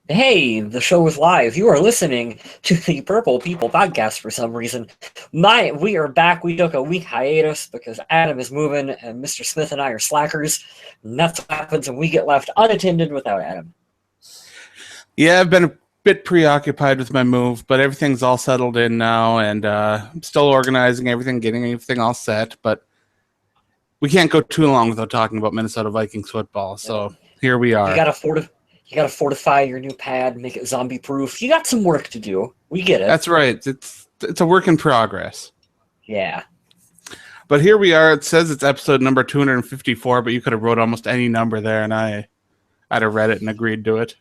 Hey, the show is live. You are listening to the Purple People podcast for some reason. We are back. We took a week hiatus because Adam is moving and Mr. Smith and I are slackers. And that's what happens when we get left unattended without Adam. Yeah, I've been a bit preoccupied with my move, but everything's all settled in now, and I'm still organizing everything, getting everything all set, but we can't go too long without talking about Minnesota Vikings football, so here we are. You gotta fortify your new pad, make it zombie proof. You got some work to do. We get it. That's right. It's a work in progress. Yeah. But here we are. It says it's episode number 254, but you could have wrote almost any number there, and I'd have read it and agreed to it.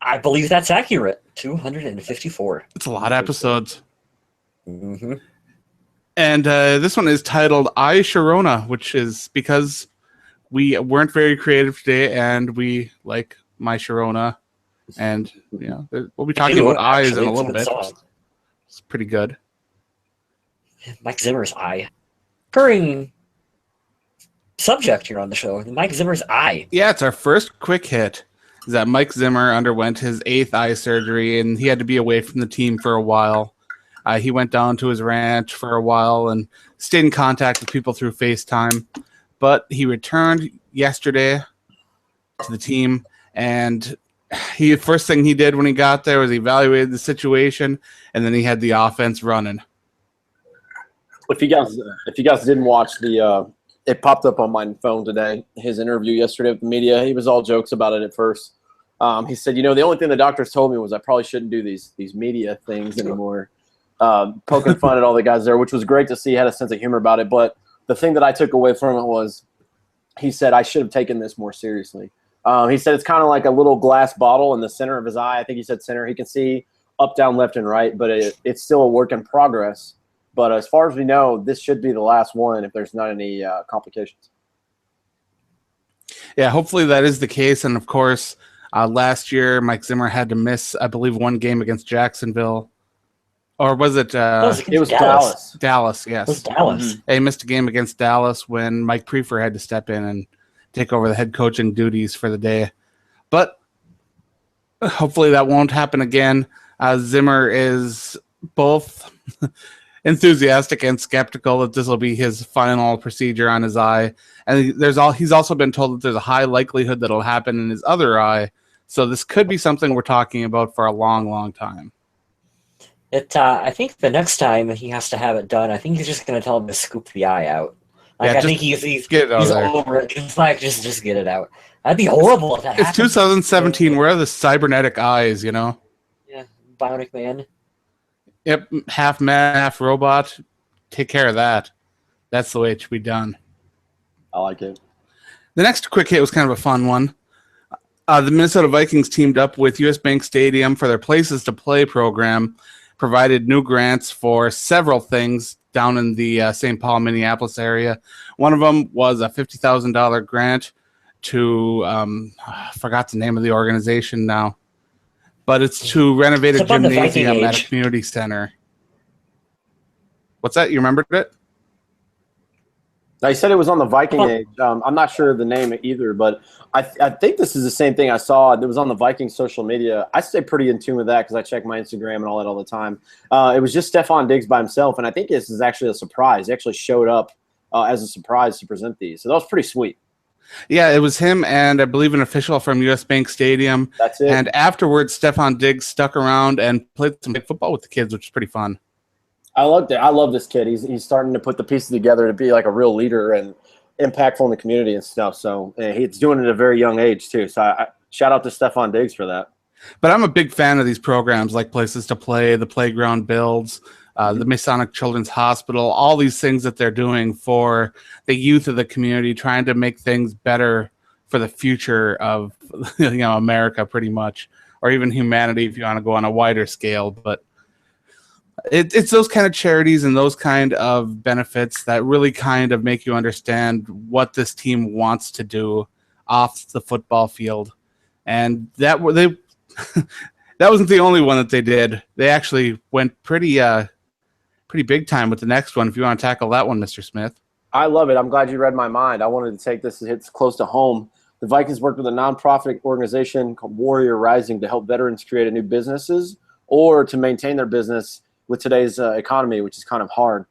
I believe that's accurate. 254. It's a lot of episodes. Mm-hmm. And this one is titled I, Sharona, which is because we weren't very creative today, and we like my Sharona. And, you know, we'll be talking about eyes in a little bit. It's pretty good. MIKE ZIMMER'S eye. Recurring subject here on the show. MIKE ZIMMER'S eye. Yeah, it's our first quick hit. Is that Mike Zimmer underwent his 8th eye surgery, and he had to be away from the team for a while. He went down to his ranch for a while and stayed in contact with people through FaceTime. But he returned yesterday to the team, and the first thing he did when he got there was he evaluated the situation, and then he had the offense running. If you guys didn't watch it popped up on my phone today, his interview yesterday with the media. He was all jokes about it at first. He said, the only thing the doctors told me was I probably shouldn't do these media things anymore. Poking fun at all the guys there, which was great to see. He had a sense of humor about it. But the thing that I took away from it was he said, I should have taken this more seriously. He said it's kind of like a little glass bottle in the center of his eye. I think he said center. He can see up, down, left, and right, but it's still a work in progress. But as far as we know, this should be the last one if there's not any complications. Yeah, hopefully that is the case. And, of course, last year Mike Zimmer had to miss, I believe, one game against Jacksonville. Or was it? It was Dallas. Dallas, yes. It was Dallas. He missed a game against Dallas when Mike Prefer had to step in and take over the head coaching duties for the day. But hopefully that won't happen again. Zimmer is both enthusiastic and skeptical that this will be his final procedure on his eye. And he's also been told that there's a high likelihood that it'll happen in his other eye. So this could be something we're talking about for a long, long time. I think the next time he has to have it done, I think he's just going to tell him to scoop the eye out. I think he's over it. Just get it out. That'd be horrible if that happened. It's 2017. Where are the cybernetic eyes, Yeah, Bionic Man. Yep, half man, half robot. Take care of that. That's the way it should be done. I like it. The next quick hit was kind of a fun one. The Minnesota Vikings teamed up with US Bank Stadium for their Places to Play program, provided new grants for several things down in the St. Paul, Minneapolis area. One of them was a $50,000 grant to, I forgot the name of the organization now, but it's to renovate a gymnasium at a community center. What's that? You remembered it? Now, you said it was on the Viking Age. I'm not sure of the name either, but I think this is the same thing I saw. It was on the Viking social media. I stay pretty in tune with that because I check my Instagram and all that all the time. It was just Stefon Diggs by himself, and I think this is actually a surprise. He actually showed up as a surprise to present these. So that was pretty sweet. Yeah, it was him and I believe an official from US Bank Stadium. That's it. And afterwards, Stefon Diggs stuck around and played some football with the kids, which is pretty fun. I loved it. I love this kid. He's starting to put the pieces together to be like a real leader and impactful in the community and stuff. So he's doing it at a very young age too. So I shout out to Stefon Diggs for that. But I'm a big fan of these programs like Places to Play, the Playground Builds, the Masonic Children's Hospital, all these things that they're doing for the youth of the community, trying to make things better for the future of America pretty much, or even humanity if you want to go on a wider scale. But it's those kind of charities and those kind of benefits that really kind of make you understand what this team wants to do off the football field. And that wasn't the only one that they did. They actually went pretty big time with the next one. If you want to tackle that one, Mr. Smith. I love it. I'm glad you read my mind. I wanted to take this. It's close to home. The Vikings worked with a nonprofit organization called Warrior Rising to help veterans create new businesses or to maintain their business with today's economy, which is kind of hard.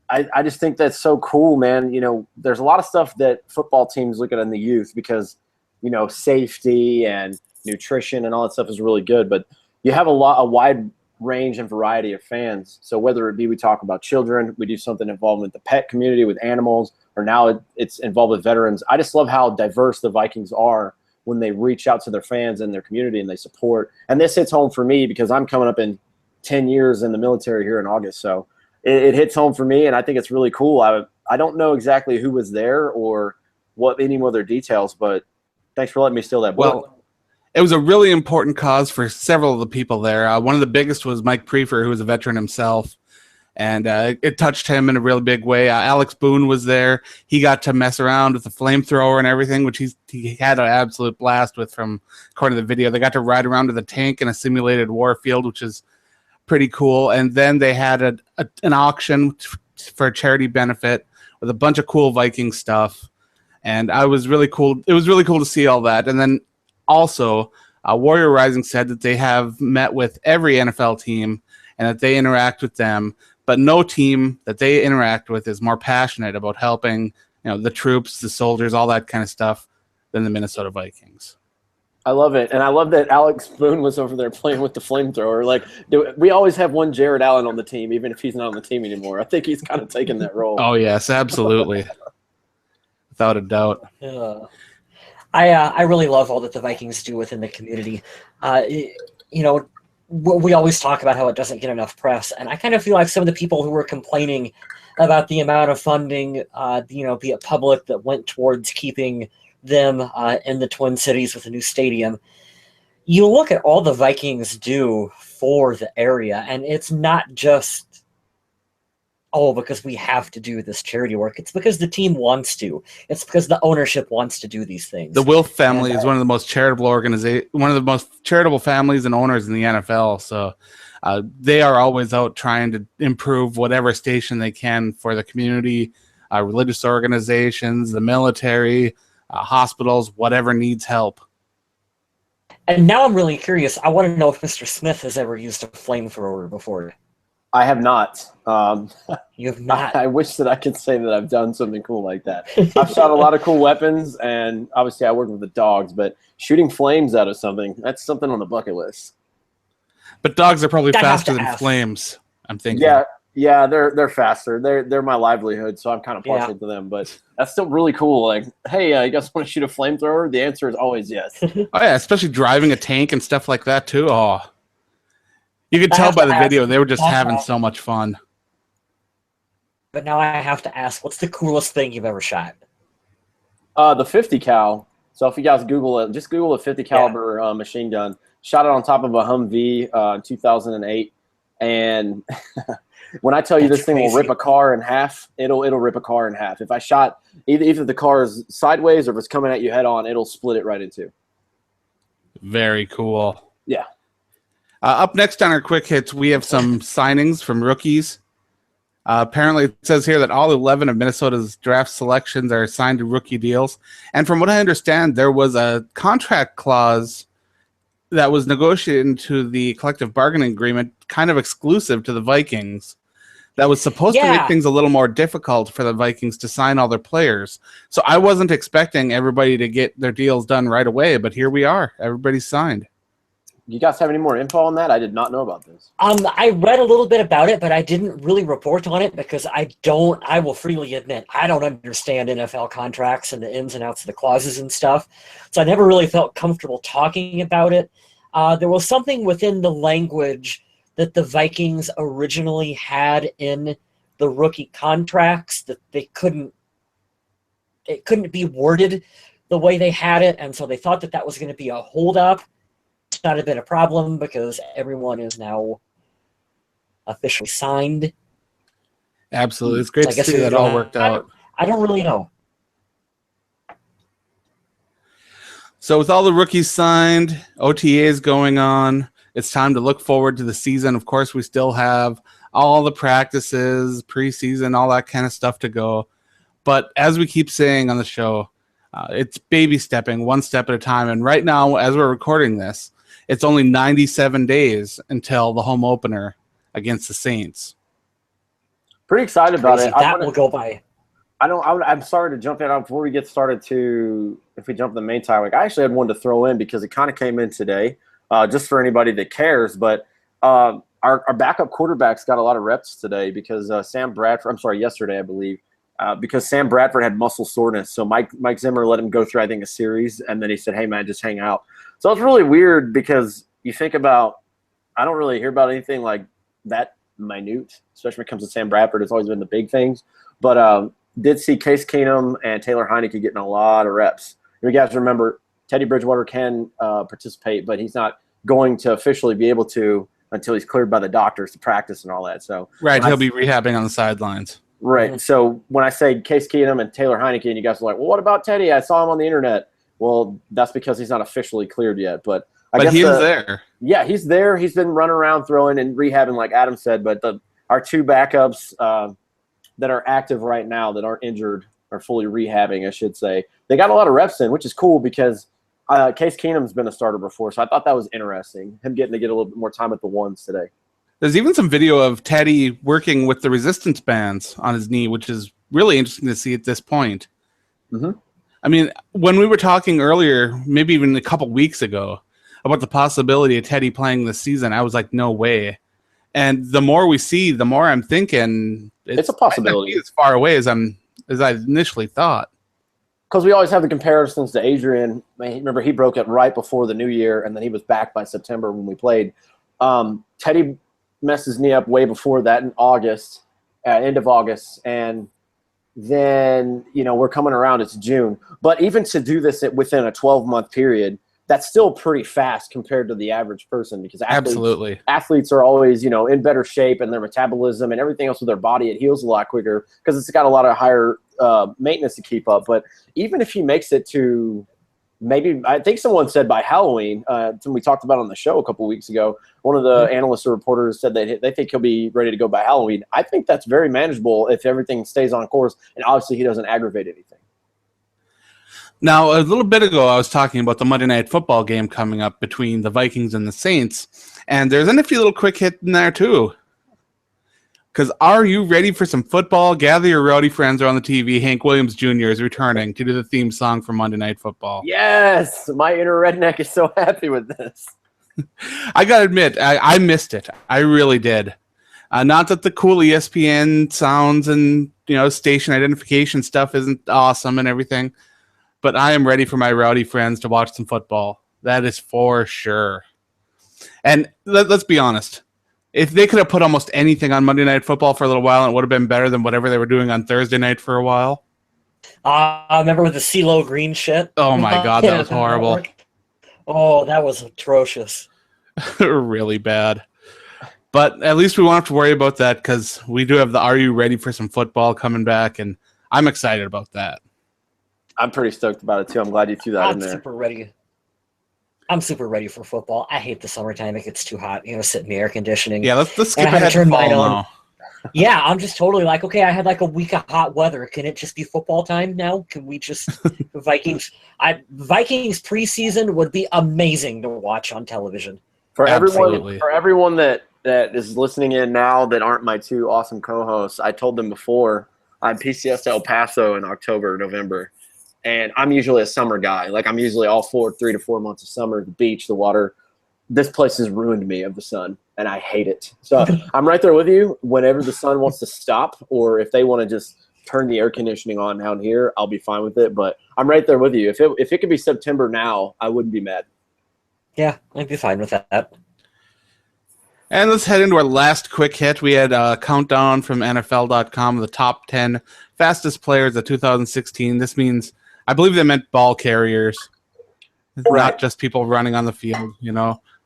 I just think that's so cool, man. You know, there's a lot of stuff that football teams look at in the youth because, you know, safety and nutrition and all that stuff is really good. But you have a wide range and variety of fans. So whether it be we talk about children, we do something involved with the pet community, with animals, or now it's involved with veterans. I just love how diverse the Vikings are when they reach out to their fans and their community and they support. And this hits home for me because I'm coming up in 10 years in the military here in August. So it hits home for me, and I think it's really cool. I don't know exactly who was there or what any other details, but thanks for letting me steal that book. Well, it was a really important cause for several of the people there. One of the biggest was Mike Prefer, who was a veteran himself, and it touched him in a really big way. Alex Boone was there. He got to mess around with the flamethrower and everything, which he had an absolute blast with from according to the video. They got to ride around with a tank in a simulated war field, which is pretty cool. And then they had an auction for a charity benefit with a bunch of cool Viking stuff. And it was really cool to see all that. And then also, Warrior Rising said that they have met with every NFL team and that they interact with them, but no team that they interact with is more passionate about helping, you know, the troops, the soldiers, all that kind of stuff than the Minnesota Vikings. I love it. And I love that Alex Boone was over there playing with the flamethrower. Like, we always have one Jared Allen on the team, even if he's not on the team anymore. I think he's kind of taken that role. Oh, yes, absolutely. Without a doubt. I really love all that the Vikings do within the community. You know, we always talk about how it doesn't get enough press, and I kind of feel like some of the people who were complaining about the amount of funding, you know, be it public, that went towards keeping them in the Twin Cities with a new stadium. You look at all the Vikings do for the area, and it's not just, oh, because we have to do this charity work. It's because the team wants to. It's because the ownership wants to do these things. The Wilf family is one of the most charitable families and owners in the NFL. So they are always out trying to improve whatever station they can for the community, religious organizations, the military, hospitals, whatever needs help. And now I'm really curious. I want to know if Mr. Smith has ever used a flamethrower before. I have not. You have not? I wish that I could say that I've done something cool like that. I've shot a lot of cool weapons, and obviously I work with the dogs, but shooting flames out of something, that's something on the bucket list. But dogs are probably faster than flames, I'm thinking. Yeah, they're faster. They're my livelihood, so I'm kind of partial to them. But that's still really cool. Like, hey, you guys want to shoot a flamethrower? The answer is always yes. Oh yeah, especially driving a tank and stuff like that too. Oh, you could tell by the video they were just having so much fun. But now I have to ask, what's the coolest thing you've ever shot? The 50 cal. So if you guys Google it, just Google a 50 caliber machine gun. Shot it on top of a Humvee in 2008, and when I tell you this thing will rip a car in half, it'll rip a car in half. If I shot either the car is sideways or if it's coming at you head on, it'll split it right in two. Very cool. Yeah. Up next on our quick hits, we have some signings from rookies. Apparently, it says here that all 11 of Minnesota's draft selections are signed to rookie deals. And from what I understand, there was a contract clause that was negotiated into the collective bargaining agreement, kind of exclusive to the Vikings, that was supposed to make things a little more difficult for the Vikings to sign all their players. So I wasn't expecting everybody to get their deals done right away, but here we are. Everybody's signed. You guys have any more info on that? I did not know about this. I read a little bit about it, but I didn't really report on it because I will freely admit, I don't understand NFL contracts and the ins and outs of the clauses and stuff. So I never really felt comfortable talking about it. There was something within the language that the Vikings originally had in the rookie contracts that it couldn't be worded the way they had it, and so they thought that was going to be a holdup. It's not been a problem because everyone is now officially signed. Absolutely. It's great to see that all worked out. I don't really know. So with all the rookies signed, OTAs going on, it's time to look forward to the season. Of course, we still have all the practices, preseason, all that kind of stuff to go. But as we keep saying on the show, It's baby stepping, one step at a time. And right now, as we're recording this, it's only 97 days until the home opener against the Saints. Pretty excited about it. That will go by. I'm sorry to jump in before we get started if we jump to the main topic. I actually had one to throw in because it kind of came in today, just for anybody that cares. But our backup quarterbacks got a lot of reps today because yesterday, I believe, because Sam Bradford had muscle soreness. So Mike Zimmer let him go through, I think, a series, and then he said, "Hey, man, just hang out." So it's really weird because you think about, I don't really hear about anything like that minute, especially when it comes to Sam Bradford. It's always been the big things. But did see Case Keenum and Taylor Heineke getting a lot of reps. You guys remember Teddy Bridgewater can participate, but he's not going to officially be able to until he's cleared by the doctors to practice and all that. So right, he'll be rehabbing on the sidelines. Right. So when I say Case Keenum and Taylor Heineke, and you guys are like, "Well, what about Teddy? I saw him on the internet." Well, that's because he's not officially cleared yet. But I guess he is there. Yeah, he's there. He's been running around throwing and rehabbing, like Adam said. But our two backups that are active right now that aren't injured or fully rehabbing, I should say, they got a lot of reps in, which is cool because Case Keenum's been a starter before. So I thought that was interesting, him getting to get a little bit more time at the ones today. There's even some video of Teddy working with the resistance bands on his knee, which is really interesting to see at this point. Mm-hmm. I mean, when we were talking earlier, maybe even a couple weeks ago, about the possibility of Teddy playing this season, I was like, no way. And the more we see, the more I'm thinking it's a possibility. As far away as I initially thought. Because we always have the comparisons to Adrian. Remember, he broke it right before the new year, and then he was back by September when we played. Teddy messed his knee up way before that in August, end of August, and then we're coming around. It's June, but even to do this within a 12-month period, that's still pretty fast compared to the average person because athletes are always in better shape, and their metabolism and everything else with their body, it heals a lot quicker because it's got a lot of higher maintenance to keep up. But even if he makes it to maybe, I think someone said by Halloween, we talked about on the show a couple weeks ago, one of the analysts or reporters said that they think he'll be ready to go by Halloween. I think that's very manageable if everything stays on course, and obviously he doesn't aggravate anything. Now, a little bit ago, I was talking about the Monday Night Football game coming up between the Vikings and the Saints, and there's a nifty little quick hit in there, too. Because are you ready for some football? Gather your rowdy friends around the TV. Hank Williams Jr. is returning to do the theme song for Monday Night Football. Yes! My inner redneck is so happy with this. I got to admit, I missed it. I really did. Not that the cool ESPN sounds and station identification stuff isn't awesome and everything, but I am ready for my rowdy friends to watch some football. That is for sure. And let's be honest. If they could have put almost anything on Monday Night Football for a little while, it would have been better than whatever they were doing on Thursday night for a while. I remember with the CeeLo Green shit. Oh, my God, that was horrible. Oh, that was atrocious. Really bad. But at least we won't have to worry about that because we do have the Are You Ready for Some Football coming back, and I'm excited about that. I'm pretty stoked about it, too. I'm glad you threw that in there. I'm super ready for football. I hate the summertime. It gets too hot, sit in the air conditioning. Yeah, let's skip ahead to fall now. Yeah, I'm just totally like, okay, I had like a week of hot weather. Can it just be football time now? Can we just Vikings preseason would be amazing to watch on television. For everyone that is listening in now that aren't my two awesome co-hosts, I told them before I'm PCS to El Paso in October, November. And I'm usually a summer guy. Like I'm usually all 3 to 4 months of summer, the beach, the water. This place has ruined me of the sun, and I hate it. So I'm right there with you. Whenever the sun wants to stop, or if they want to just turn the air conditioning on down here, I'll be fine with it. But I'm right there with you. If it could be September now, I wouldn't be mad. Yeah, I'd be fine with that. And let's head into our last quick hit. We had a countdown from NFL.com of the top 10 fastest players of 2016. This means, I believe they meant ball carriers, not just people running on the field,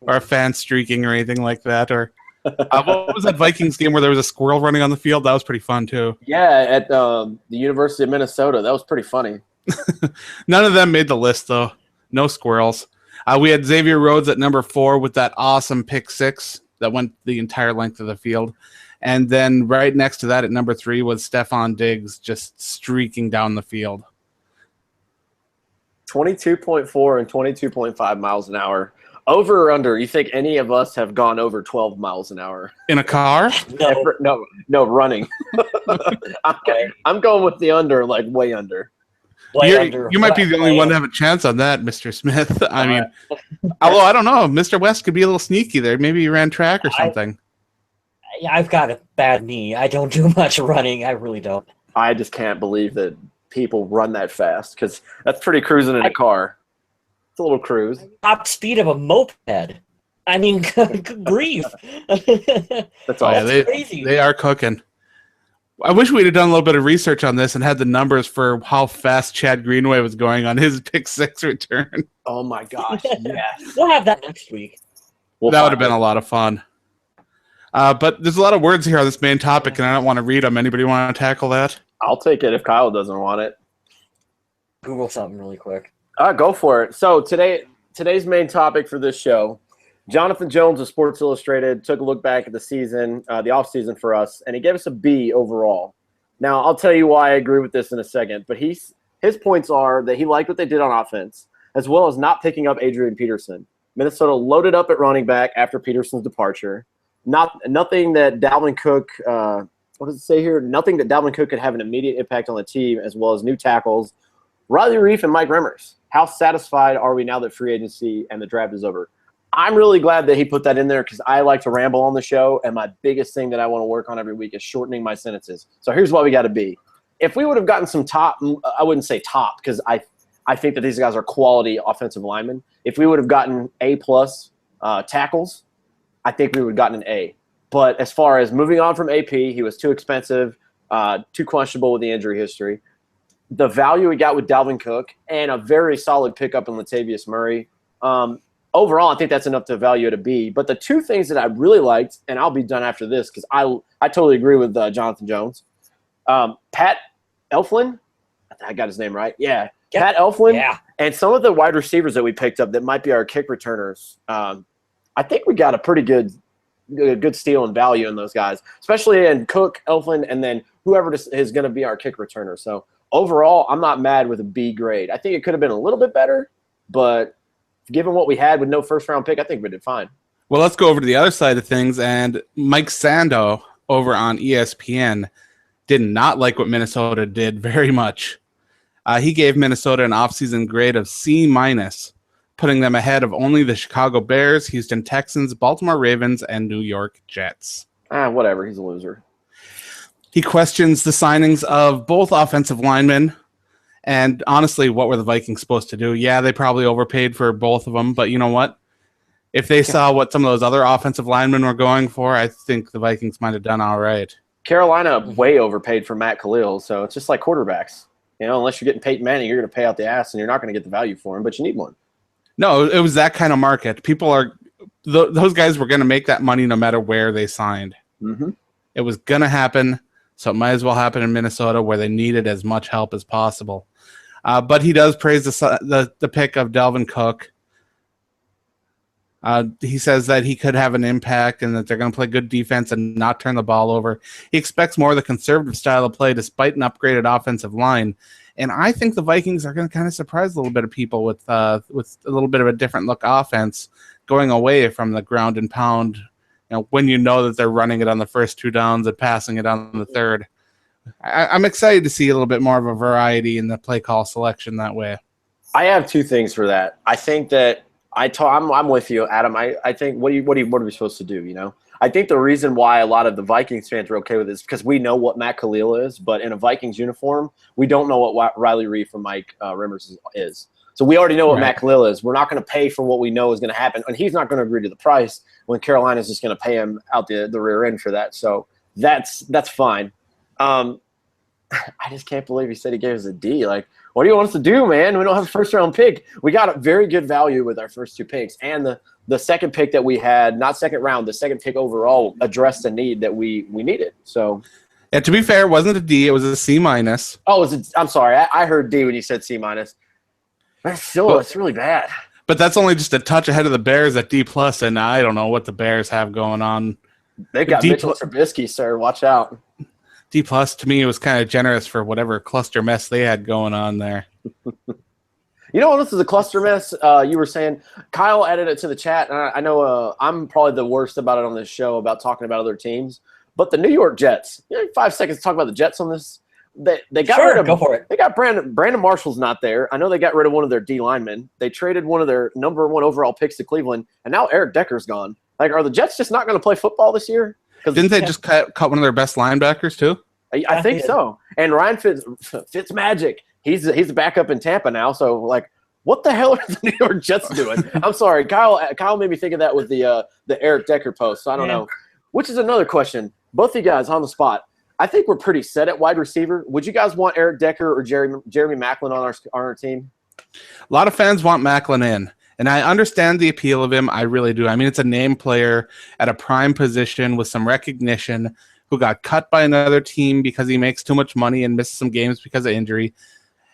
or a fan streaking or anything like that. Or what was that Vikings game where there was a squirrel running on the field? That was pretty fun, too. Yeah, at the University of Minnesota. That was pretty funny. None of them made the list, though. No squirrels. We had Xavier Rhodes at number 4 with that awesome pick 6 that went the entire length of the field. And then right next to that at number 3 was Stephon Diggs just streaking down the field. 22.4 and 22.5 miles an hour. Over or under? You think any of us have gone over 12 miles an hour? In a car? No, running. I'm going with the under, like way under. You might be the only one to have a chance on that, Mr. Smith. I mean, although I don't know, Mr. West could be a little sneaky there. Maybe he ran track or something. I've got a bad knee. I don't do much running. I really don't. I just can't believe that people run that fast, because that's pretty cruising in a car. It's a little cruise. Top speed of a moped. I mean, good grief. That's all. Yeah, crazy. They are cooking. I wish we'd have done a little bit of research on this and had the numbers for how fast Chad Greenway was going on his pick 6 return. Oh my gosh, yes. We'll have that next week. That would have been a lot of fun. But there's a lot of words here on this main topic, and I don't want to read them. Anybody want to tackle that? I'll take it if Kyle doesn't want it. Google something really quick. Go for it. So today's main topic for this show, Jonathan Jones of Sports Illustrated took a look back at the season, the offseason for us, and he gave us a B overall. Now, I'll tell you why I agree with this in a second, but his points are that he liked what they did on offense, as well as not picking up Adrian Peterson. Minnesota loaded up at running back after Peterson's departure. Nothing that Dalvin Cook what does it say here? Nothing that Dalvin Cook could have an immediate impact on the team, as well as new tackles. Riley Reif and Mike Zimmers. How satisfied are we now that free agency and the draft is over? I'm really glad that he put that in there, because I like to ramble on the show, and my biggest thing that I want to work on every week is shortening my sentences. So here's what we got to be. If we would have gotten some top, I wouldn't say top, because I think that these guys are quality offensive linemen. If we would have gotten A-plus tackles, I think we would have gotten an A. But as far as moving on from AP, he was too expensive, too questionable with the injury history. The value we got with Dalvin Cook and a very solid pickup in Latavius Murray. Overall, I think that's enough to value it a B. But the two things that I really liked, and I'll be done after this because I totally agree with Jonathan Jones. Pat Elflein, I got his name right. Yeah. Pat Elflein. Yeah. And some of the wide receivers that we picked up that might be our kick returners. I think we got a pretty good steal and value in those guys, especially in Cook, Elflein, and then whoever is going to be our kick returner. So overall, I'm not mad with a B grade. I think it could have been a little bit better, but given what we had with no first-round pick, I think we did fine. Well, let's go over to the other side of things, and Mike Sando over on ESPN did not like what Minnesota did very much. He gave Minnesota an offseason grade of C-, putting them ahead of only the Chicago Bears, Houston Texans, Baltimore Ravens, and New York Jets. Whatever. He's a loser. He questions the signings of both offensive linemen. And honestly, what were the Vikings supposed to do? Yeah, they probably overpaid for both of them. But you know what? If they saw what some of those other offensive linemen were going for, I think the Vikings might have done all right. Carolina way overpaid for Matt Khalil. So it's just like quarterbacks. You know, unless you're getting Peyton Manning, you're going to pay out the ass, and you're not going to get the value for him, but you need one. No, it was that kind of market. Those guys were going to make that money no matter where they signed. Mm-hmm. It was going to happen, so it might as well happen in Minnesota where they needed as much help as possible. But he does praise the pick of Dalvin Cook. He says that he could have an impact and that they're going to play good defense and not turn the ball over. He expects more of the conservative style of play despite an upgraded offensive line. And I think the Vikings are going to kind of surprise a little bit of people with a little bit of a different look offense, going away from the ground and pound. When you know that they're running it on the first 2 downs and passing it on the third. I'm excited to see a little bit more of a variety in the play call selection that way. I have 2 things for that. I think that I'm with you, Adam. I think what are we supposed to do? You know, I think the reason why a lot of the Vikings fans are okay with this is because we know what Matt Khalil is, but in a Vikings uniform, we don't know what Riley Reif or Mike Zimmers is. So we already know what Matt Khalil is. We're not going to pay for what we know is going to happen, and he's not going to agree to the price when Carolina's just going to pay him out the rear end for that. So that's fine. I just can't believe he said he gave us a D. Like, what do you want us to do, man? We don't have a first-round pick. We got a very good value with our first 2 picks. And the second pick that we had, not second round, the second pick overall addressed a need that we needed. So, yeah, to be fair, it wasn't a D. It was a C-. Oh, I'm sorry. I heard D when you said C-. That's still, it's really bad. But that's only just a touch ahead of the Bears at D+, and I don't know what the Bears have going on. They got Mitchell Trubisky, sir. Watch out. D+ to me was kind of generous for whatever cluster mess they had going on there. You know, this is a cluster mess. You were saying Kyle added it to the chat, and I know I'm probably the worst about it on this show about talking about other teams. But the New York Jets, 5 seconds to talk about the Jets on this. They got rid of. Go for it. They got Brandon Marshall's not there. I know they got rid of one of their D linemen. They traded one of their number 1 overall picks to Cleveland, and now Eric Decker's gone. Like, are the Jets just not going to play football this year? Didn't they just cut one of their best linebackers too? I think so. And Ryan Fitzmagic, he's the backup in Tampa now. So, like, what the hell are the New York Jets doing? I'm sorry, Kyle made me think of that with the Eric Decker post. So I don't know. Which is another question. Both of you guys on the spot. I think we're pretty set at wide receiver. Would you guys want Eric Decker or Jeremy Maclin on our team? A lot of fans want Maclin in, and I understand the appeal of him. I really do. I mean, it's a name player at a prime position with some recognition who got cut by another team because he makes too much money and misses some games because of injury.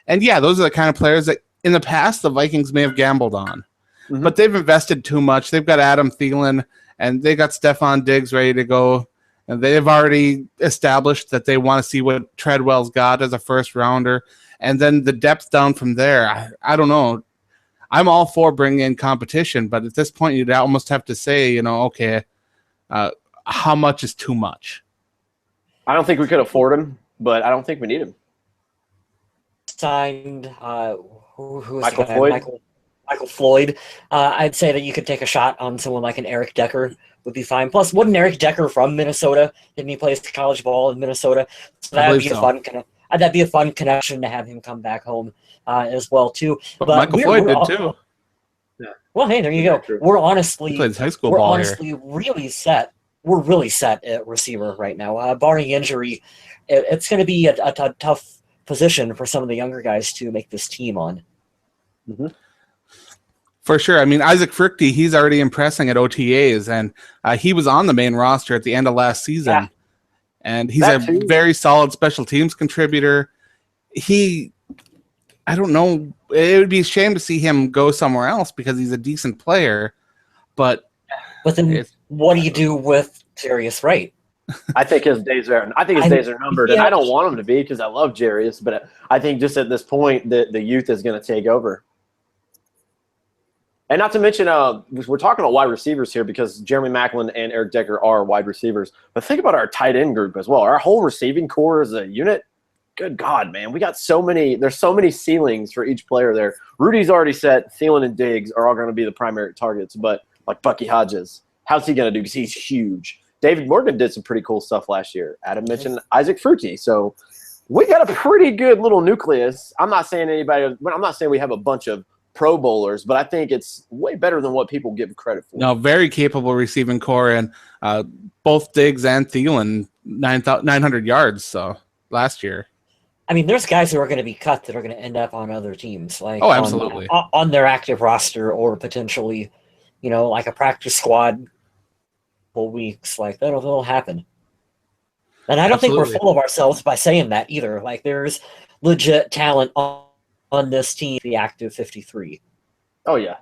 And, yeah, those are the kind of players that in the past the Vikings may have gambled on. Mm-hmm. But they've invested too much. They've got Adam Thielen, and they got Stephon Diggs ready to go. And they've already established that they want to see what Treadwell's got as a first-rounder. And then the depth down from there, I don't know. I'm all for bringing in competition, but at this point you'd almost have to say, okay, how much is too much? I don't think we could afford him, but I don't think we need him. Signed who is Michael Floyd. Michael Floyd. I'd say that you could take a shot on someone like an Eric Decker would be fine. Plus, wasn't Eric Decker from Minnesota? Didn't he play college ball in Minnesota? So that'd be a fun connection to have him come back home as well too. But Michael Floyd did too. Yeah. Well, hey, there you go. We're honestly really set. We're really set at receiver right now. Barring injury, it's going to be a tough position for some of the younger guys to make this team on. Mm-hmm. For sure. I mean, Isaac Frichte, he's already impressing at OTAs, and he was on the main roster at the end of last season. Yeah. And he's very solid special teams contributor. I don't know, it would be a shame to see him go somewhere else because he's a decent player. But then what do you do with Jarius Wright? I think his days are numbered, and I don't want him to be because I love Jarius, but I think just at this point the youth is going to take over. And not to mention, we're talking about wide receivers here because Jeremy Maclin and Eric Decker are wide receivers. But think about our tight end group as well. Our whole receiving core as a unit, good God, man. We got there's so many ceilings for each player there. Rudy's already set. Thielen and Diggs are all going to be the primary targets. But like Bucky Hodges, how's he going to do? Because he's huge. David Morgan did some pretty cool stuff last year. Adam mentioned Isaac Fruity. So we got a pretty good little nucleus. I'm not saying we have a bunch of Pro Bowlers, but I think it's way better than what people give credit for. No, very capable receiving core, and both Diggs and Thielen 900 yards last year. I mean, there's guys who are going to be cut that are going to end up on other teams, like absolutely on their active roster or potentially, like a practice squad. Weeks like that'll happen. And I don't think we're full of ourselves by saying that either. Like there's legit talent on this team, the active 53. Oh, yeah.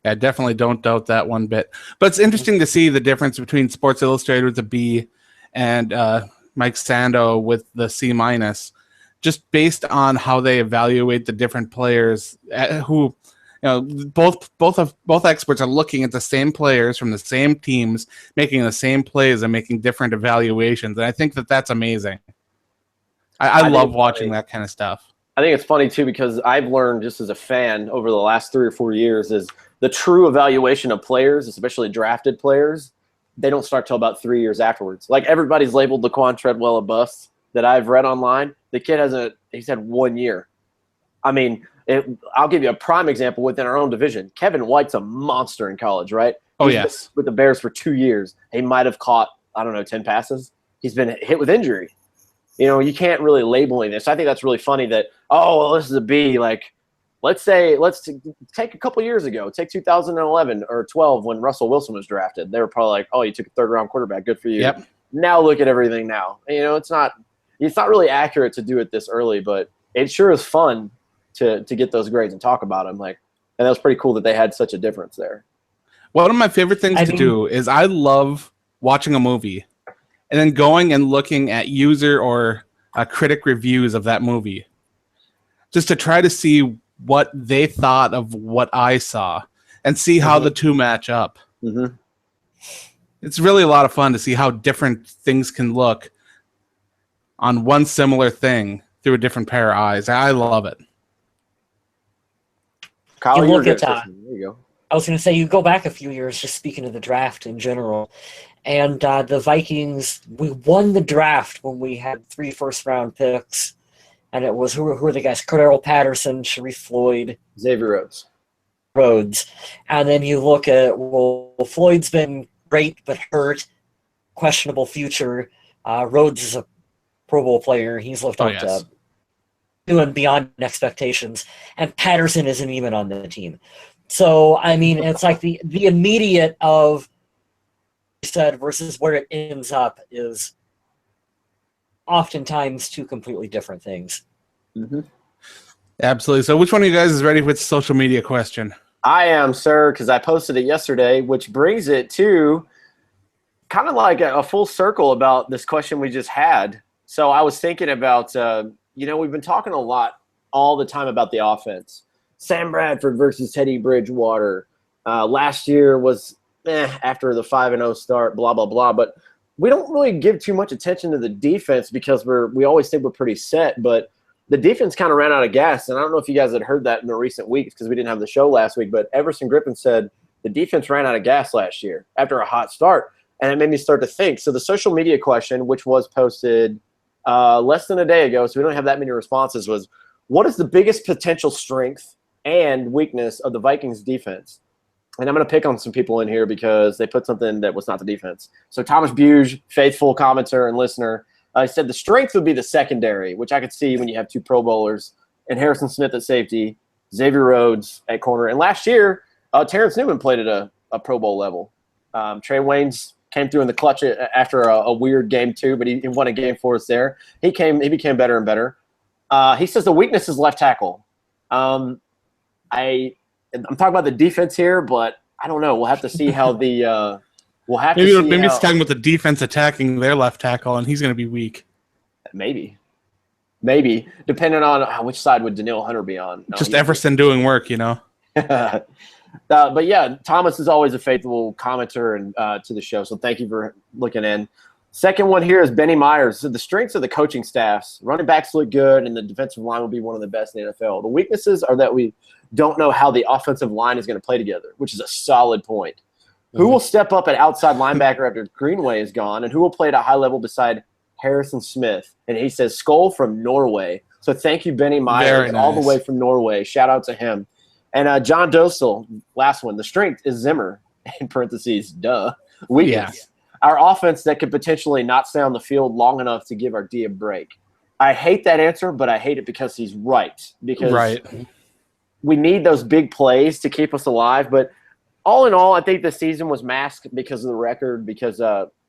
Yeah, definitely don't doubt that one bit. But it's interesting to see the difference between Sports Illustrated with a B and Mike Sando with the C-, just based on how they evaluate the different players who, both experts are looking at the same players from the same teams, making the same plays and making different evaluations. And I think that's amazing. I love watching that kind of stuff. I think it's funny, too, because I've learned just as a fan over the last 3 or 4 years is the true evaluation of players, especially drafted players, they don't start till about 3 years afterwards. Like everybody's labeled Laquan Treadwell a bust that I've read online. The kid he's had 1 year. I mean, I'll give you a prime example within our own division. Kevin White's a monster in college, right? Oh, yes. With the Bears for 2 years. He might have caught, 10 passes. He's been hit with injury. You can't really label this. I think that's really funny that, this is a B. Like, let's take a couple years ago. Take 2011 or 12 when Russell Wilson was drafted. They were probably like, you took a third-round quarterback. Good for you. Yep. Now look at everything now. It's not really accurate to do it this early, but it sure is fun to get those grades and talk about them. And that was pretty cool that they had such a difference there. One of my favorite things to do is I love watching a movie and then going and looking at user or critic reviews of that movie just to try to see what they thought of what I saw and see how the two match up. Mm-hmm. It's really a lot of fun to see how different things can look on one similar thing through a different pair of eyes. I love it. Kyle, You you look were at good. There you go. I was going to say, you go back a few years, just speaking of the draft in general, and the Vikings, we won the draft when we had 3 first-round picks, and it was, who were the guys? Cordero Patterson, Sharif Floyd, Xavier Rhodes. And then you look at, well, Floyd's been great but hurt, questionable future. Rhodes is a Pro Bowl player. He's lived up to doing beyond expectations, and Patterson isn't even on the team. So, I mean, it's like the immediate of you said versus where it ends up is oftentimes two completely different things. Mm-hmm. Absolutely. So which one of you guys is ready with the social media question? I am, sir, because I posted it yesterday, which brings it to kind of like a full circle about this question we just had. So I was thinking about, we've been talking a lot all the time about the offense. Sam Bradford versus Teddy Bridgewater. Last year was after the 5-0 start, blah, blah, blah. But we don't really give too much attention to the defense because we always think we're pretty set. But the defense kind of ran out of gas. And I don't know if you guys had heard that in the recent weeks because we didn't have the show last week. But Everson Griffin said the defense ran out of gas last year after a hot start. And it made me start to think. So the social media question, which was posted less than a day ago, so we don't have that many responses, was what is the biggest potential strength and weakness of the Vikings defense? And I'm going to pick on some people in here because they put something that was not the defense. So Thomas Buge, faithful commenter and listener, said the strength would be the secondary, which I could see when you have 2 Pro Bowlers, and Harrison Smith at safety, Xavier Rhodes at corner. And last year, Terrence Newman played at a Pro Bowl level. Trey Waynes came through in the clutch after a weird game 2, but he won a game for us there. He became better and better. He says the weakness is left tackle. I'm talking about the defense here, but I don't know. We'll have to see how the maybe it's talking about the defense attacking their left tackle, and he's going to be weak. Maybe, depending on which side would Danielle Hunter be on. No, just Everson doing work, But yeah, Thomas is always a faithful commenter and to the show, so thank you for looking in. Second one here is Benny Myers. So the strengths of the coaching staffs, running backs look good, and the defensive line will be one of the best in the NFL. The weaknesses are that we don't know how the offensive line is going to play together, which is a solid point. Mm-hmm. Who will step up at outside linebacker after Greenway is gone, and who will play at a high level beside Harrison Smith? And he says, Skoll from Norway. So thank you, Benny Myers, all the way from Norway. Shout out to him. And John Dostal, last one. The strength is Zimmer, in parentheses, duh. Weakness. Yeah. Our offense that could potentially not stay on the field long enough to give our D a break. I hate that answer, but I hate it because he's right. Because we need those big plays to keep us alive. But all in all, I think the season was masked because of the record, because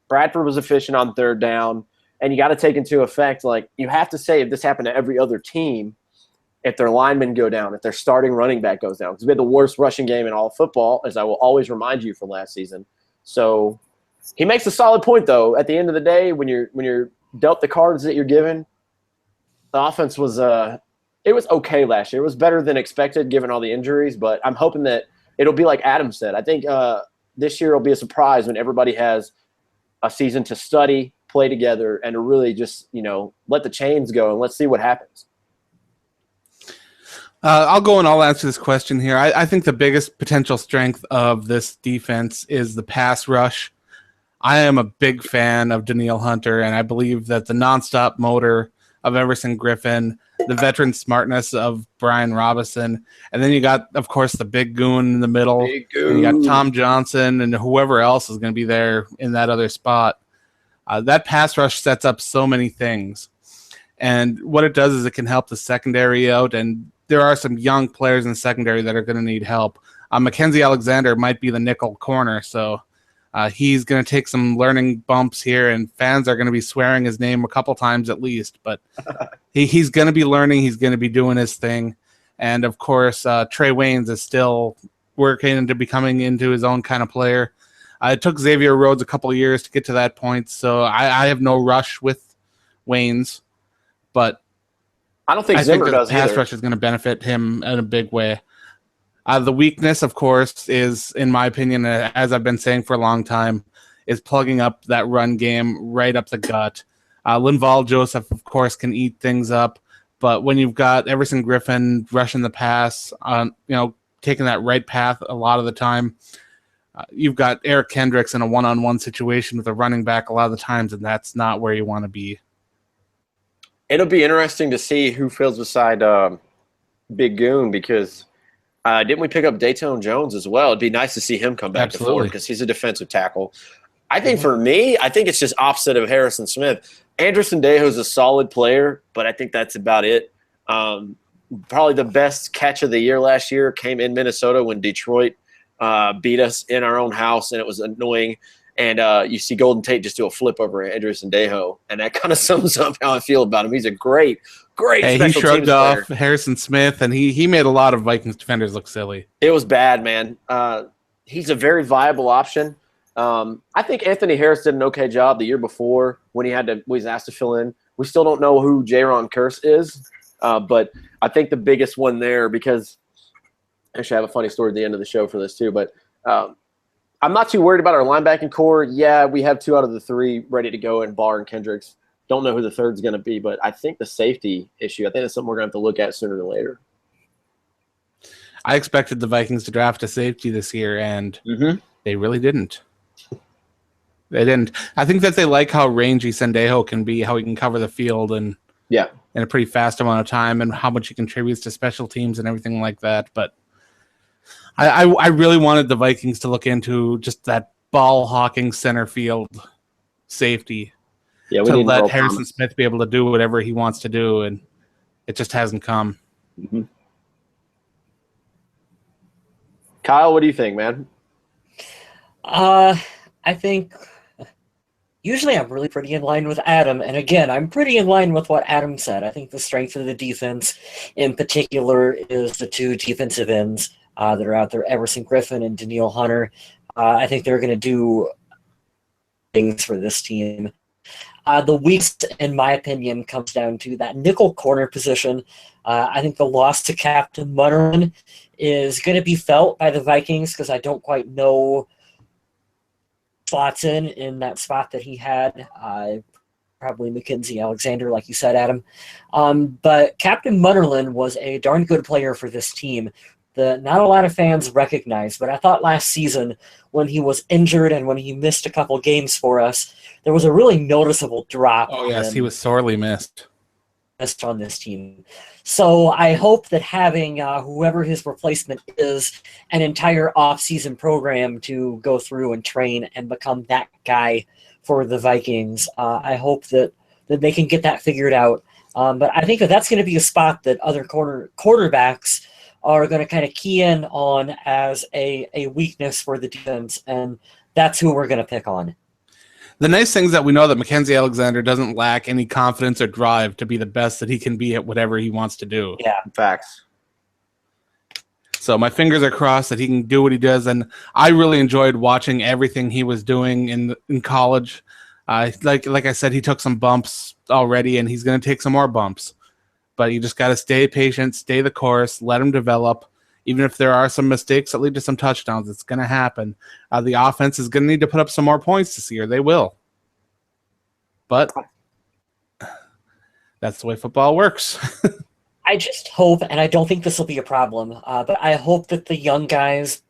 Bradford was efficient on third down. And you got to take into effect, like, you have to say if this happened to every other team, if their linemen go down, if their starting running back goes down. Because we had the worst rushing game in all of football, as I will always remind you from last season. So he makes a solid point, though. At the end of the day, when you're dealt the cards that you're given, the offense was it was okay last year. It was better than expected given all the injuries, but I'm hoping that it'll be like Adam said. I think this year will be a surprise when everybody has a season to study, play together, and to really just let the chains go and let's see what happens. I'll go and I'll answer this question here. I think the biggest potential strength of this defense is the pass rush. I am a big fan of Danielle Hunter, and I believe that the nonstop motor of Everson Griffin, the veteran smartness of Brian Robinson, and then you got, of course, the big goon in the middle. And you got Tom Johnson and whoever else is going to be there in that other spot. That pass rush sets up so many things. And what it does is it can help the secondary out, and there are some young players in the secondary that are going to need help. Mackenzie Alexander might be the nickel corner, so he's going to take some learning bumps here, and fans are going to be swearing his name a couple times at least. But he's going to be learning. He's going to be doing his thing. And, of course, Trey Waynes is still working into becoming into his own kind of player. It took Xavier Rhodes a couple of years to get to that point, so I have no rush with Waynes. But I don't think I Zimmer think that does the pass either. rush is going to benefit him in a big way. The weakness, of course, is, in my opinion, as I've been saying for a long time, is plugging up that run game right up the gut. Linval Joseph, of course, can eat things up, but when you've got Everson Griffin rushing the pass, taking that right path a lot of the time, you've got Eric Kendricks in a one-on-one situation with a running back a lot of the times, and that's not where you want to be. It'll be interesting to see who fills beside Big Goon, because didn't we pick up Dayton Jones as well? It'd be nice to see him come back to Ford because he's a defensive tackle. I think for me, I think it's just opposite of Harrison Smith. Anderson Dejo's a solid player, but I think that's about it. Probably the best catch of the year last year came in Minnesota when Detroit beat us in our own house, and it was annoying. And you see Golden Tate just do a flip over Anderson Dejo, and that kind of sums up how I feel about him. He's a great Hey, special he shrugged teams off player. Harrison Smith, and he made a lot of Vikings defenders look silly. It was bad, man. He's a very viable option. I think Anthony Harris did an okay job the year before when he was asked to fill in. We still don't know who Jaron Kearse is, but I think the biggest one there, because actually I have a funny story at the end of the show for this too, but I'm not too worried about our linebacking core. Yeah, we have 2 out of the 3 ready to go in Barr and Kendricks. Don't know who the third's going to be, but I think the safety issue, I think that's something we're going to have to look at sooner than later. I expected the Vikings to draft a safety this year, and they really didn't. They didn't. I think that they like how rangy Sendejo can be, how he can cover the field in a pretty fast amount of time, and how much he contributes to special teams and everything like that. But I really wanted the Vikings to look into just that ball-hawking center field safety to let Harrison Smith be able to do whatever he wants to do, and it just hasn't come. Kyle, what do you think, man? I think usually I'm really pretty in line with Adam, and again, I'm pretty in line with what Adam said. I think the strength of the defense in particular is the 2 defensive ends that are out there, Everson Griffin and Daniil Hunter. I think they're going to do things for this team. The weakness, in my opinion, comes down to that nickel corner position. I think the loss to Captain Mutterman is going to be felt by the Vikings because I don't quite know slots in that spot that he had. Probably Mackenzie Alexander, like you said, Adam. But Captain Mutterland was a darn good player for this team that not a lot of fans recognize. But I thought last season, when he was injured and when he missed a couple games for us, there was a really noticeable drop. Oh, yes, he was sorely missed on this team. So I hope that having whoever his replacement is, an entire offseason program to go through and train and become that guy for the Vikings, I hope that they can get that figured out. But I think that's going to be a spot that other quarterbacks are going to kind of key in on as a weakness for the defense, and that's who we're going to pick on. The nice thing is that we know that Mackenzie Alexander doesn't lack any confidence or drive to be the best that he can be at whatever he wants to do. Yeah, facts. So my fingers are crossed that he can do what he does, and I really enjoyed watching everything he was doing in college. Like I said, he took some bumps already, and he's going to take some more bumps. But you just got to stay patient, stay the course, let him develop. Even if there are some mistakes that lead to some touchdowns, it's going to happen. The offense is going to need to put up some more points this year. They will. But that's the way football works. I just hope, and I don't think this will be a problem, but I hope that the young guys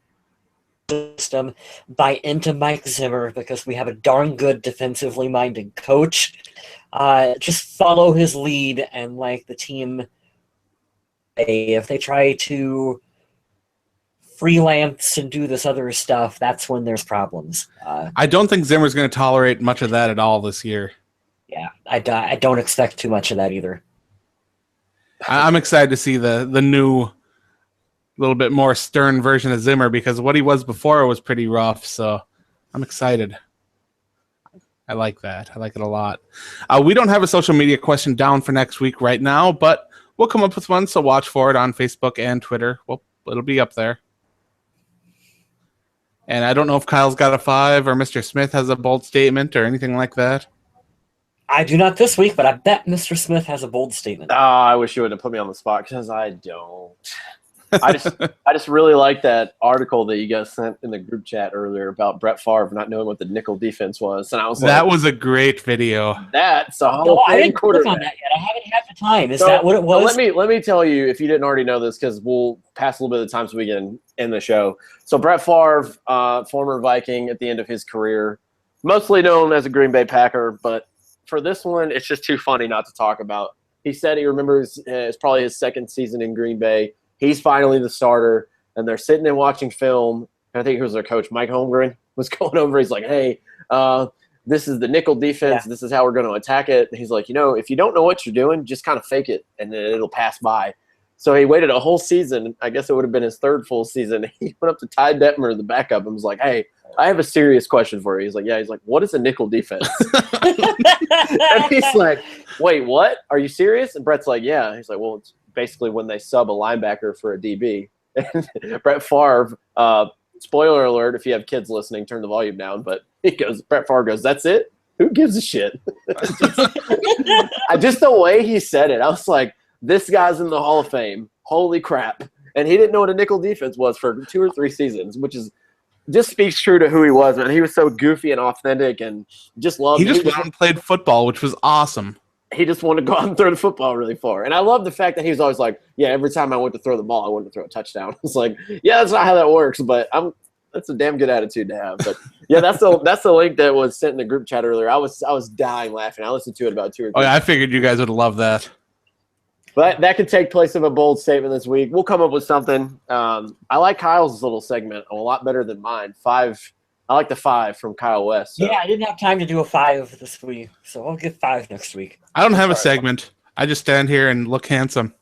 system buy into Mike Zimmer because we have a darn good defensively minded coach. Just follow his lead, and like the team, if they try to freelance and do this other stuff, that's when there's problems. I don't think Zimmer's going to tolerate much of that at all this year. Yeah, I don't expect too much of that either. I'm excited to see the new, little bit more stern version of Zimmer, because what he was before was pretty rough, so I'm excited. I like that. I like it a lot. We don't have a social media question down for next week right now, but we'll come up with one, so watch for it on Facebook and Twitter. Well, it'll be up there. And I don't know if Kyle's got a 5 or Mr. Smith has a bold statement or anything like that. I do not this week, but I bet Mr. Smith has a bold statement. I wish you would have put me on the spot because I don't. I just really like that article that you guys sent in the group chat earlier about Brett Favre not knowing what the nickel defense was, and I was that like, was a great video. That's a No, I didn't click quarterback. on that yet. I haven't had the time. Is that what it was? So let me tell you if you didn't already know this, because we'll pass a little bit of time so we can end the show. So Brett Favre, former Viking at the end of his career, mostly known as a Green Bay Packer, but for this one, it's just too funny not to talk about. He said he remembers it's probably his second season in Green Bay. He's finally the starter, and they're sitting and watching film. I think it was their coach, Mike Holmgren, was going over. He's like, hey, this is the nickel defense. Yeah. This is how we're going to attack it. And he's like, if you don't know what you're doing, just kind of fake it, and then it'll pass by. So he waited a whole season. I guess it would have been his third full season. He went up to Ty Detmer, the backup, and was like, hey, I have a serious question for you. He's like, yeah. He's like, what is a nickel defense? And he's like, wait, what? Are you serious? And Brett's like, yeah. He's like, well, it's basically when they sub a linebacker for a DB. And Brett Favre, spoiler alert, if you have kids listening, turn the volume down. But Brett Favre goes, that's it? Who gives a shit? Just the way he said it, I was like, this guy's in the Hall of Fame. Holy crap. And he didn't know what a nickel defense was for 2 or 3 seasons, which is just speaks true to who he was, man. He was so goofy and authentic and just loved it. He just went out and played football, which was awesome. He just wanted to go out and throw the football really far. And I love the fact that he was always like, yeah, every time I went to throw the ball, I wanted to throw a touchdown. It's like, yeah, that's not how that works, but that's a damn good attitude to have. But yeah, that's the link that was sent in the group chat earlier. I was dying laughing. I listened to it about 2 or 3 Oh, yeah, I figured you guys would love that. But that could take place of a bold statement this week. We'll come up with something. I like Kyle's little segment a lot better than mine. 5. I like the 5 from Kyle West. So. Yeah, I didn't have time to do a 5 this week, so I'll get 5 next week. I don't have a segment. I just stand here and look handsome.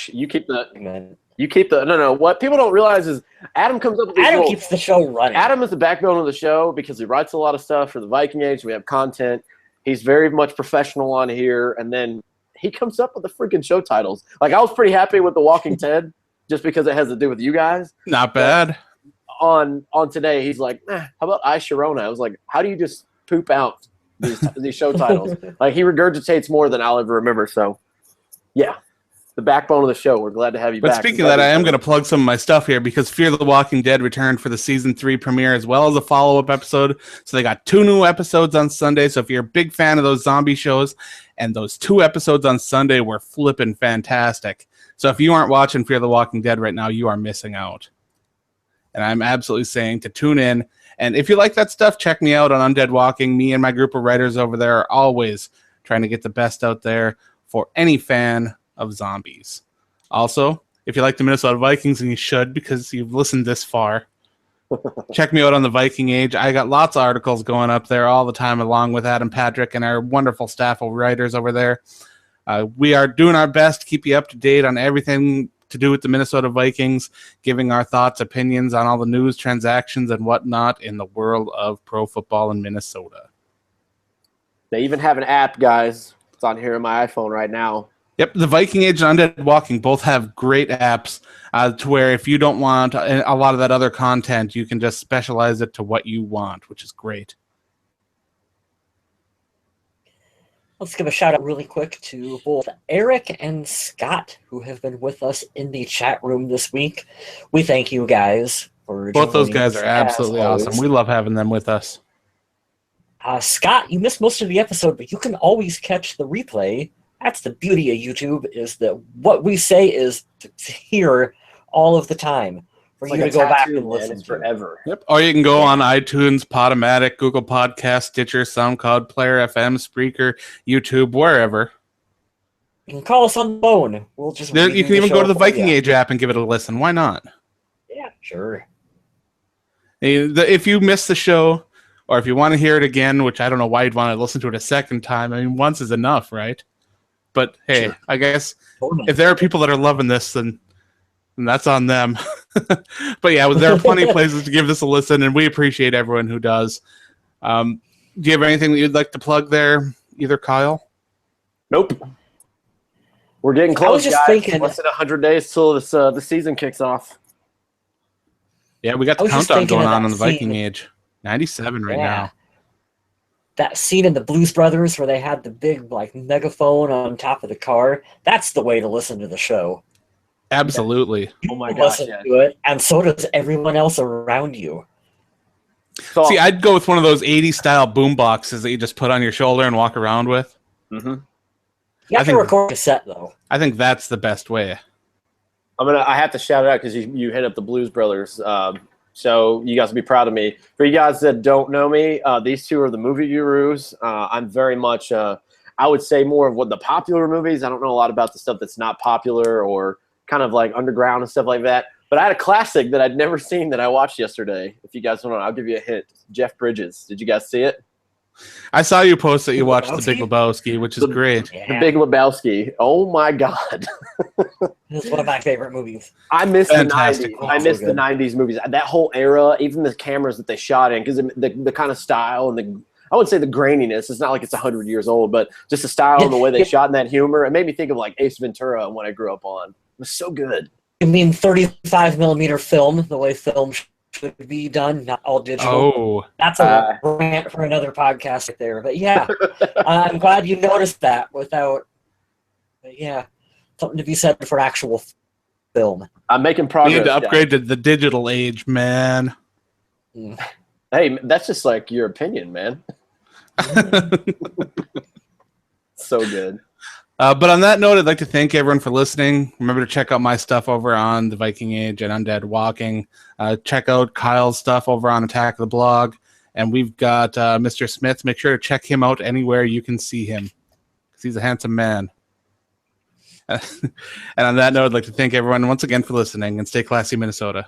You keep the. No. What people don't realize is Adam comes up with Adam keeps the show running. Adam is the backbone of the show because he writes a lot of stuff for the Viking Age. We have content. He's very much professional on here, and then he comes up with the freaking show titles. Like, I was pretty happy with The Walking Dead just because it has to do with you guys. Not bad. On today, he's like, how about I, Sharona? I was like, how do you just poop out these show titles? Like, he regurgitates more than I'll ever remember. So, yeah, the backbone of the show. We're glad to have you back. But speaking of that, I am going to plug some of my stuff here because Fear the Walking Dead returned for the Season 3 premiere as well as a follow-up episode. So they got 2 new episodes on Sunday. So if you're a big fan of those zombie shows, and those 2 episodes on Sunday were flipping fantastic. So if you aren't watching Fear the Walking Dead right now, you are missing out. And I'm absolutely saying to tune in. And if you like that stuff, check me out on Undead Walking. Me and my group of writers over there are always trying to get the best out there for any fan of zombies. Also, if you like the Minnesota Vikings, and you should because you've listened this far, check me out on the Viking Age. I got lots of articles going up there all the time along with Adam Patrick and our wonderful staff of writers over there. We are doing our best to keep you up to date on everything to do with the Minnesota Vikings, giving our thoughts, opinions on all the news, transactions, and whatnot in the world of pro football in Minnesota. They even have an app, guys. It's on here on my iPhone right now. Yep, the Viking Age and Undead Walking both have great apps to where if you don't want a lot of that other content, you can just specialize it to what you want, which is great. Let's give a shout out really quick to both Eric and Scott, who have been with us in the chat room this week. We thank you guys for both those guys are absolutely awesome. We love having them with us. Scott, you missed most of the episode, but you can always catch the replay. That's the beauty of YouTube, is that what we say is to hear all of the time for you to go back and listen forever. Yep. Or you can go on iTunes, PodOMatic, Google Podcasts, Stitcher, SoundCloud, Player FM, Spreaker, YouTube, wherever. You can call us on the phone. We'll just you can even go to the Viking Age app and give it a listen. Why not? Yeah, sure. If you missed the show, or if you want to hear it again, which I don't know why you'd want to listen to it a second time. I mean, once is enough, right? But hey, sure. I guess if there are people that are loving this, then that's on them. But yeah, there are plenty of places to give this a listen, and we appreciate everyone who does. Do you have anything that you'd like to plug there, either Kyle? Nope. We're getting close, I was just guys. thinking, less than 100 days till the season kicks off. Yeah, we got the countdown going on the Viking Age. 97 right now. that scene in the Blues Brothers where they had the big like megaphone on top of the car. That's the way to listen to the show. Absolutely. Oh my gosh, Listen yeah. to it, and so does everyone else around you. So, See, I'd go with one of those 80s style boom boxes that you just put on your shoulder and walk around with. mm-hmm. You have I to think- record a cassette though. I think that's the best way. I have to shout it out because you hit up the Blues Brothers. So you guys will be proud of me. For you guys that don't know me, these two are the movie gurus. I'm very much, I would say, more of what the popular movies. I don't know a lot about the stuff that's not popular or kind of like underground and stuff like that. But I had a classic that I'd never seen that I watched yesterday. If you guys don't know, I'll give you a hint. Jeff Bridges. Did you guys see it? I saw you post that you watched The Big Lebowski? Lebowski, which is great. Yeah, The Big Lebowski. Oh my God. this is one of my favorite movies. I miss Fantastic. the 90s. I miss the 90s movies. That whole era, even the cameras that they shot in, because the kind of style and I wouldn't say the graininess. It's not like it's 100 years old, but just the style and the way they shot in that humor. It made me think of like Ace Ventura and what I grew up on. It was so good. You mean 35 millimeter film, the way film should be done, not all digital. Oh, That's a rant for another podcast right there. But yeah, I'm glad you noticed that but yeah, something to be said for actual film. I'm making we progress. need to guys. upgrade to the digital age, man. Hey, that's just like your opinion, man. So good. But on that note, I'd like to thank everyone for listening. Remember to check out my stuff over on the Viking Age and Undead Walking. Check out Kyle's stuff over on Attack of the Blog. And we've got Mr. Smith. Make sure to check him out anywhere you can see him, because he's a handsome man. And on that note, I'd like to thank everyone once again for listening, and stay classy, Minnesota.